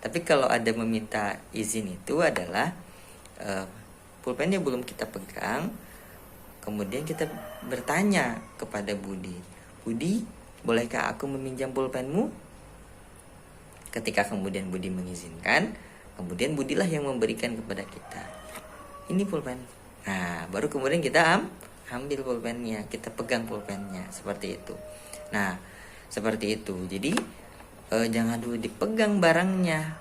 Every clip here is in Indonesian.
Tapi kalau ada meminta izin itu adalah pulpennya belum kita pegang, kemudian kita bertanya kepada Budi, Budi, bolehkah aku meminjam pulpenmu? Ketika kemudian Budi mengizinkan, kemudian Budilah yang memberikan kepada kita, ini pulpen. Nah, baru kemudian kita ambil pulpennya, kita pegang pulpennya, seperti itu. Nah, seperti itu. Jadi jangan dulu dipegang barangnya,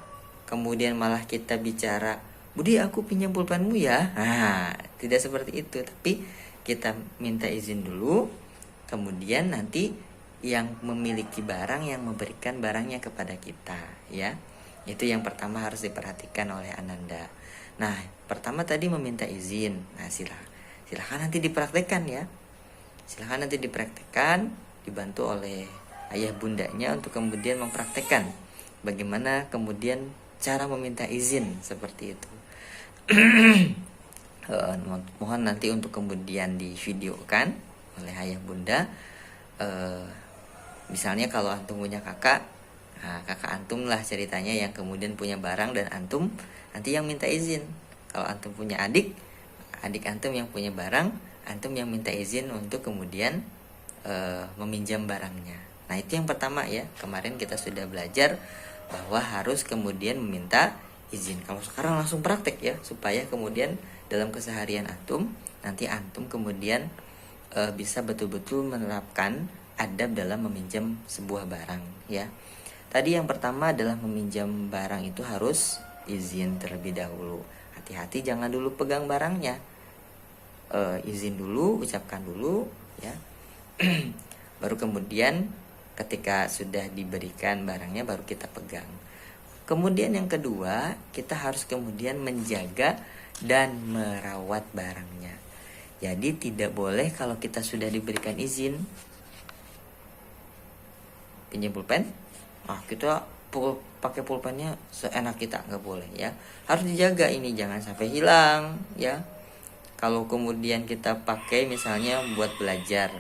kemudian malah kita bicara, Budi aku pinjam pulpenmu ya. Nah, tidak seperti itu, tapi kita minta izin dulu, kemudian nanti yang memiliki barang yang memberikan barangnya kepada kita, ya. Itu yang pertama harus diperhatikan oleh Ananda. Nah, pertama tadi meminta izin. Nah, silahkan nanti dipraktekkan ya. Silahkan nanti dipraktekkan, dibantu oleh ayah bundanya untuk kemudian mempraktekkan bagaimana kemudian cara meminta izin seperti itu. Mohon nanti untuk kemudian divideokan oleh ayah bunda. Misalnya kalau antum punya kakak, nah, kakak antum lah ceritanya yang kemudian punya barang dan antum nanti yang minta izin. Kalau antum punya adik antum yang punya barang, antum yang minta izin untuk kemudian meminjam barangnya. Nah, itu yang pertama ya. Kemarin kita sudah belajar bahwa harus kemudian meminta izin. Kalau sekarang langsung praktek ya, supaya kemudian dalam keseharian antum, nanti antum kemudian bisa betul-betul menerapkan adab dalam meminjam sebuah barang ya. Tadi yang pertama adalah meminjam barang itu harus izin terlebih dahulu. Hati-hati jangan dulu pegang barangnya. Izin dulu, ucapkan dulu ya. Baru kemudian ketika sudah diberikan barangnya baru kita pegang. Kemudian yang kedua, kita harus kemudian menjaga dan merawat barangnya. Jadi tidak boleh kalau kita sudah diberikan izin pinjam pulpen, kita pakai pulpennya seenak kita, nggak boleh ya. Harus dijaga ini, jangan sampai hilang ya. Kalau kemudian kita pakai misalnya buat belajar,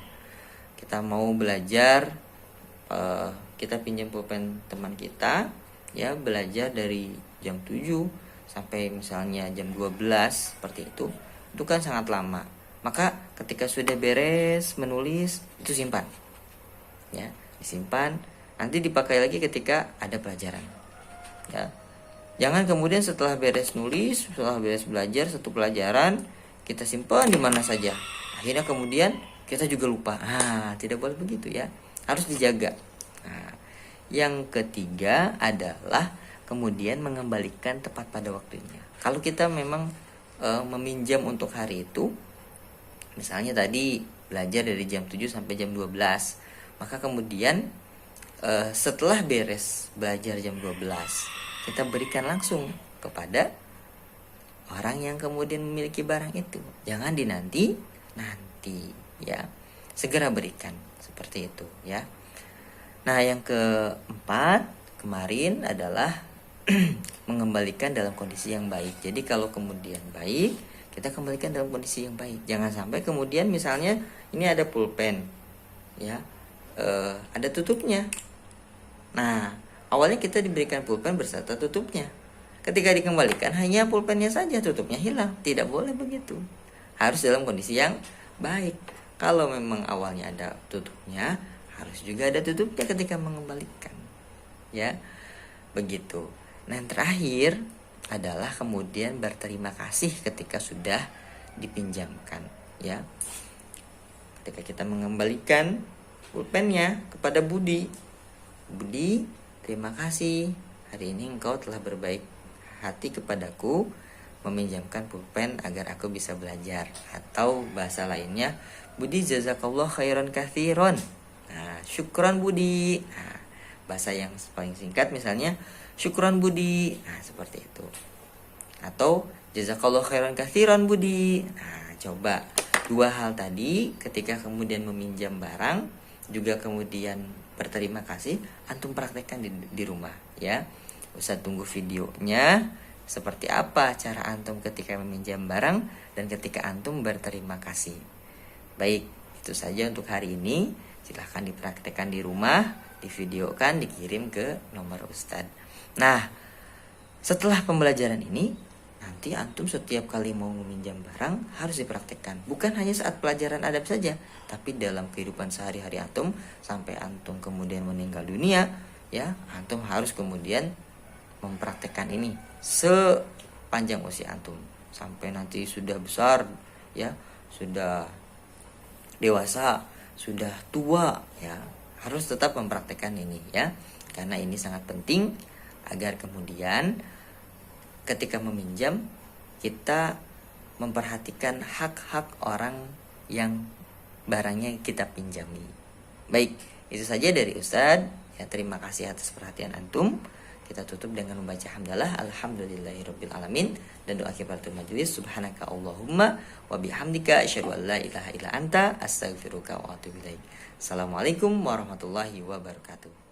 kita mau belajar, kita pinjam pulpen teman kita ya, belajar dari jam 7 sampai misalnya jam 12 seperti itu kan sangat lama. Maka ketika sudah beres menulis, itu simpan ya, disimpan, nanti dipakai lagi ketika ada pelajaran ya. Jangan kemudian setelah beres nulis, setelah beres belajar satu pelajaran kita simpan di mana saja, akhirnya kemudian kita juga lupa. Tidak boleh begitu ya, harus dijaga. Yang ketiga adalah kemudian mengembalikan tepat pada waktunya. Kalau kita memang meminjam untuk hari itu, misalnya tadi belajar dari jam 7 sampai jam 12, maka kemudian setelah beres belajar jam 12, kita berikan langsung kepada orang yang kemudian memiliki barang itu. Jangan dinanti ya, segera berikan seperti itu ya. Nah, yang keempat kemarin adalah mengembalikan dalam kondisi yang baik. Jadi kalau kemudian baik, kita kembalikan dalam kondisi yang baik. Jangan sampai kemudian misalnya ini ada pulpen ya, ada tutupnya. Nah, awalnya kita diberikan pulpen berserta tutupnya. Ketika dikembalikan hanya pulpennya saja, tutupnya hilang. Tidak boleh begitu. Harus dalam kondisi yang baik. Kalau memang awalnya ada tutupnya, harus juga ada tutupnya ketika mengembalikan. Ya, begitu. Nah, yang terakhir adalah kemudian berterima kasih ketika sudah dipinjamkan. Ya, ketika kita mengembalikan pulpennya kepada Budi, terima kasih. Hari ini engkau telah berbaik hati kepadaku meminjamkan pulpen agar aku bisa belajar. Atau bahasa lainnya, Budi jazakallah khairan katsiran. Nah, syukran Budi. Nah, bahasa yang paling singkat misalnya syukran Budi. Nah, seperti itu. Atau jazakallah khairan katsiran Budi. Nah, coba dua hal tadi ketika kemudian meminjam barang juga kemudian berterima kasih, antum praktekkan di rumah ya. Usah tunggu videonya seperti apa cara antum ketika meminjam barang dan ketika antum berterima kasih. Baik, itu saja untuk hari ini. Silahkan dipraktekkan di rumah, divideokan, dikirim ke nomor Ustadz. Nah, Setelah pembelajaran ini, nanti antum setiap kali mau meminjam barang harus dipraktekkan. Bukan hanya saat pelajaran adab saja, tapi dalam kehidupan sehari-hari antum sampai antum kemudian meninggal dunia, ya, antum harus kemudian mempraktekkan ini sepanjang usia antum sampai nanti sudah besar, ya, sudah dewasa, sudah tua, ya, harus tetap mempraktekkan ini, ya, karena ini sangat penting agar kemudian ketika meminjam kita memperhatikan hak-hak orang yang barangnya kita pinjami. Baik, itu saja dari Ustadz. Ya, terima kasih atas perhatian antum. Kita tutup dengan membaca hamdalah alhamdulillahirabbil alamin dan doa kifaratul majelis subhanaka allahumma wa bihamdika asyhadu an la ilaha illa anta astaghfiruka wa atubu ilaik. Assalamualaikum warahmatullahi wabarakatuh.